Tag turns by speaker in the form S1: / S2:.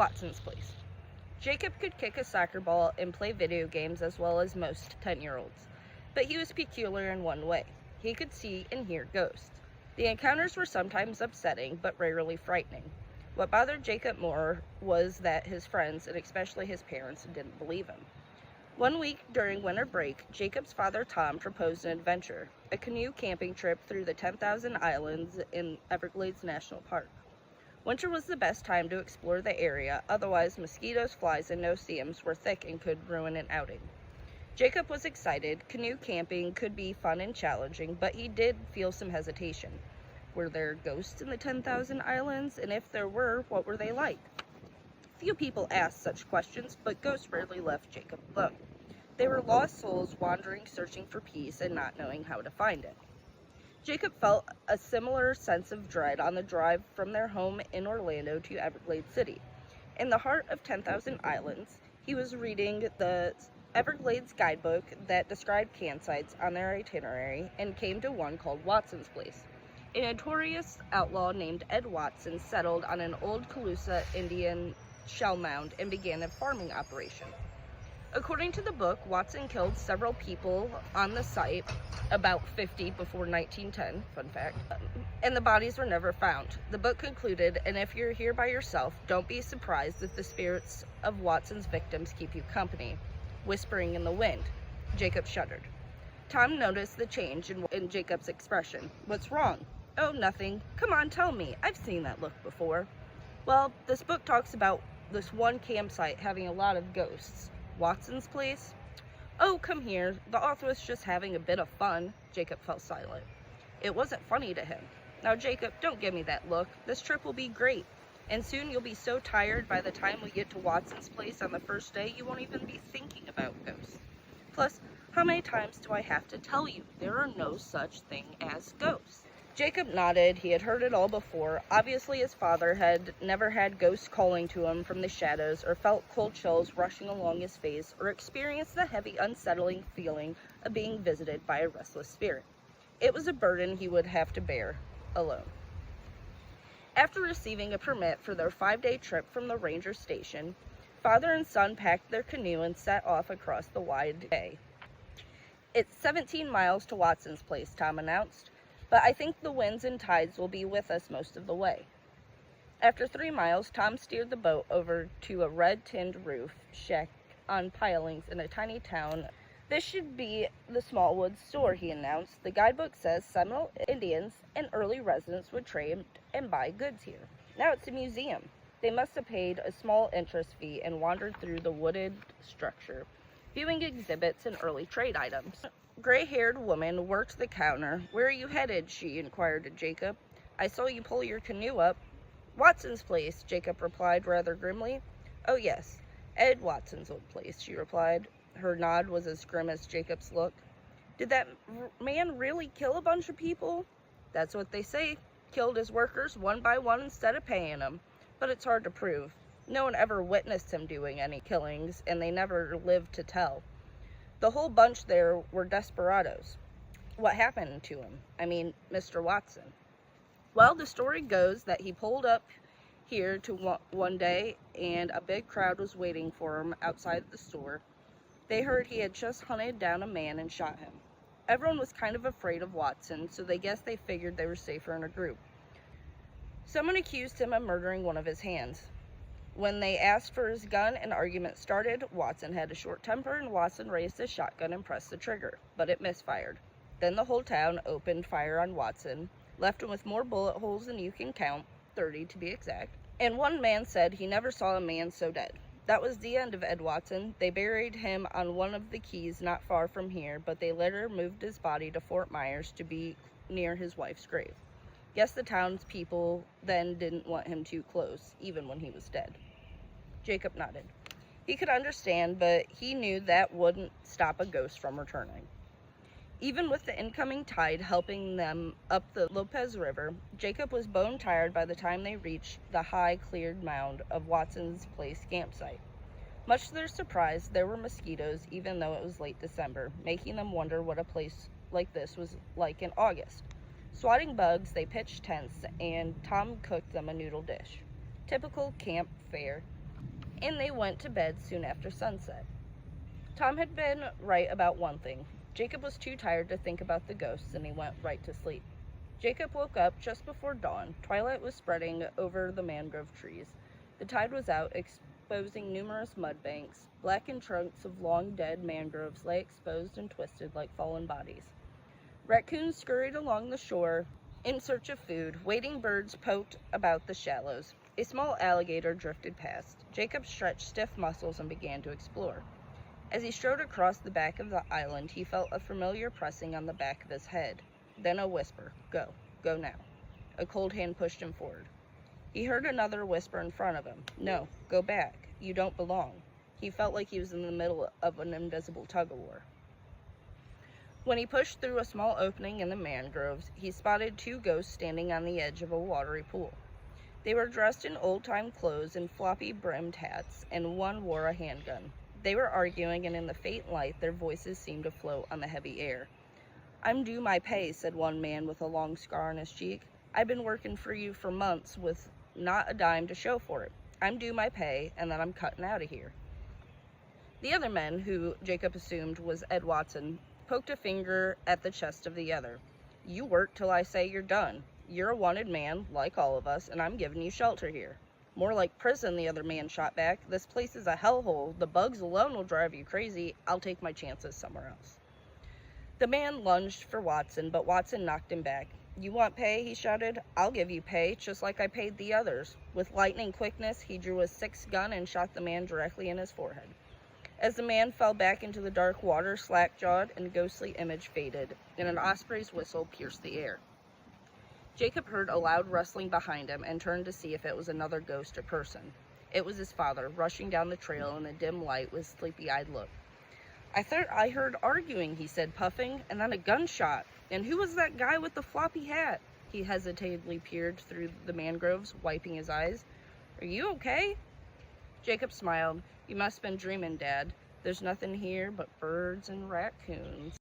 S1: Watson's Place. Jacob could kick a soccer ball and play video games as well as most 10-year-olds, but he was peculiar in one way. He could see and hear ghosts. The encounters were sometimes upsetting, but rarely frightening. What bothered Jacob more was that his friends, and especially his parents, didn't believe him. One week during winter break, Jacob's father Tom proposed an adventure, a canoe camping trip through the 10,000 Islands in Everglades National Park. Winter was the best time to explore the area, otherwise mosquitoes, flies, and no-see-ums were thick and could ruin an outing. Jacob was excited. Canoe camping could be fun and challenging, but he did feel some hesitation. Were there ghosts in the 10,000 Islands, and if there were, what were they like? Few people asked such questions, but ghosts rarely left Jacob alone. They were lost souls wandering, searching for peace, and not knowing how to find it. Jacob felt a similar sense of dread on the drive from their home in Orlando to Everglades City. In the heart of 10,000 Islands, he was reading the Everglades guidebook that described campsites on their itinerary and came to one called Watson's Place. A notorious outlaw named Ed Watson settled on an old Calusa Indian shell mound and began a farming operation. According to the book, Watson killed several people on the site, about 50 before 1910, fun fact, and the bodies were never found. The book concluded, and if you're here by yourself, don't be surprised that the spirits of Watson's victims keep you company, whispering in the wind. Jacob shuddered. Tom noticed the change in Jacob's expression. What's wrong? Oh, nothing. Come on, tell me. I've seen that look before. Well, this book talks about this one campsite having a lot of ghosts. Watson's Place? Oh, come here. The author was just having a bit of fun. Jacob fell silent. It wasn't funny to him. Now, Jacob, don't give me that look. This trip will be great. And soon you'll be so tired by the time we get to Watson's Place on the first day, you won't even be thinking about ghosts. Plus, how many times do I have to tell you? There are no such thing as ghosts. Jacob nodded. He had heard it all before. Obviously, his father had never had ghosts calling to him from the shadows, or felt cold chills rushing along his face, or experienced the heavy, unsettling feeling of being visited by a restless spirit. It was a burden he would have to bear alone. After receiving a permit for their 5-day trip from the ranger station, father and son packed their canoe and set off across the wide bay. It's 17 miles to Watson's Place, Tom announced, but I think the winds and tides will be with us most of the way. After 3 miles, Tom steered the boat over to a red-tinned roof shack on pilings in a tiny town. This should be the Smallwood store, he announced. The guidebook says Seminole Indians and early residents would trade and buy goods here. Now it's a museum. They must have paid a small interest fee and wandered through the wooded structure, viewing exhibits and early trade items. A gray-haired woman worked the counter. Where are you headed? She inquired of Jacob. I saw you pull your canoe up. Watson's Place, Jacob replied rather grimly. Oh yes, Ed Watson's old place, she replied. Her nod was as grim as Jacob's look. Did that man really kill a bunch of people? That's what they say. Killed his workers one by one instead of paying them. But it's hard to prove. No one ever witnessed him doing any killings, and they never lived to tell. The whole bunch there were desperados. What happened to him? I mean, Mr. Watson. Well, the story goes that he pulled up here to one day, and a big crowd was waiting for him outside the store. They heard he had just hunted down a man and shot him. Everyone was kind of afraid of Watson, so they guessed they figured they were safer in a group. Someone accused him of murdering one of his hands. When they asked for his gun, an argument started. Watson had a short temper, and Watson raised his shotgun and pressed the trigger, but it misfired. Then the whole town opened fire on Watson, left him with more bullet holes than you can count, 30 to be exact, and one man said he never saw a man so dead. That was the end of Ed Watson. They buried him on one of the keys not far from here, but they later moved his body to Fort Myers to be near his wife's grave. Guess the townspeople then didn't want him too close, even when he was dead. Jacob nodded. He could understand, but he knew that wouldn't stop a ghost from returning. Even with the incoming tide helping them up the Lopez River, Jacob was bone tired by the time they reached the high, cleared mound of Watson's Place campsite. Much to their surprise, there were mosquitoes, even though it was late December, making them wonder what a place like this was like in August. Swatting bugs, they pitched tents, and Tom cooked them a noodle dish. Typical camp fare. and they went to bed soon after sunset. Tom had been right about one thing. Jacob was too tired to think about the ghosts, and he went right to sleep. Jacob woke up just before dawn. Twilight was spreading over the mangrove trees. The tide was out, exposing numerous mud banks. Blackened trunks of long dead mangroves lay exposed and twisted like fallen bodies. Raccoons scurried along the shore in search of food. Wading birds poked about the shallows. A small alligator drifted past. Jacob stretched stiff muscles and began to explore. As he strode across the back of the island, he felt a familiar pressing on the back of his head. Then a whisper, "Go, go now." A cold hand pushed him forward. He heard another whisper in front of him, "No, go back. You don't belong." He felt like he was in the middle of an invisible tug-of-war. When he pushed through a small opening in the mangroves, he spotted two ghosts standing on the edge of a watery pool. They were dressed in old-time clothes and floppy-brimmed hats, and one wore a handgun. They were arguing, and in the faint light, their voices seemed to float on the heavy air. "I'm due my pay," said one man with a long scar on his cheek. "I've been working for you for months with not a dime to show for it. I'm due my pay, and then I'm cutting out of here." The other man, who Jacob assumed was Ed Watson, poked a finger at the chest of the other. "You work till I say you're done. You're a wanted man, like all of us, and I'm giving you shelter here." "More like prison," the other man shot back. "This place is a hellhole. The bugs alone will drive you crazy. I'll take my chances somewhere else." The man lunged for Watson, but Watson knocked him back. "You want pay?" he shouted. "I'll give you pay, just like I paid the others." With lightning quickness, he drew his 6 gun and shot the man directly in his forehead. As the man fell back into the dark water, slack-jawed, and a ghostly image faded, and an osprey's whistle pierced the air. Jacob heard a loud rustling behind him and turned to see if it was another ghost or person. It was his father, rushing down the trail in the dim light with a sleepy-eyed look. "I thought I heard arguing," he said, puffing, "and then a gunshot. And who was that guy with the floppy hat?" He hesitatingly peered through the mangroves, wiping his eyes. "Are you okay?" Jacob smiled. "You must have been dreaming, Dad. There's nothing here but birds and raccoons."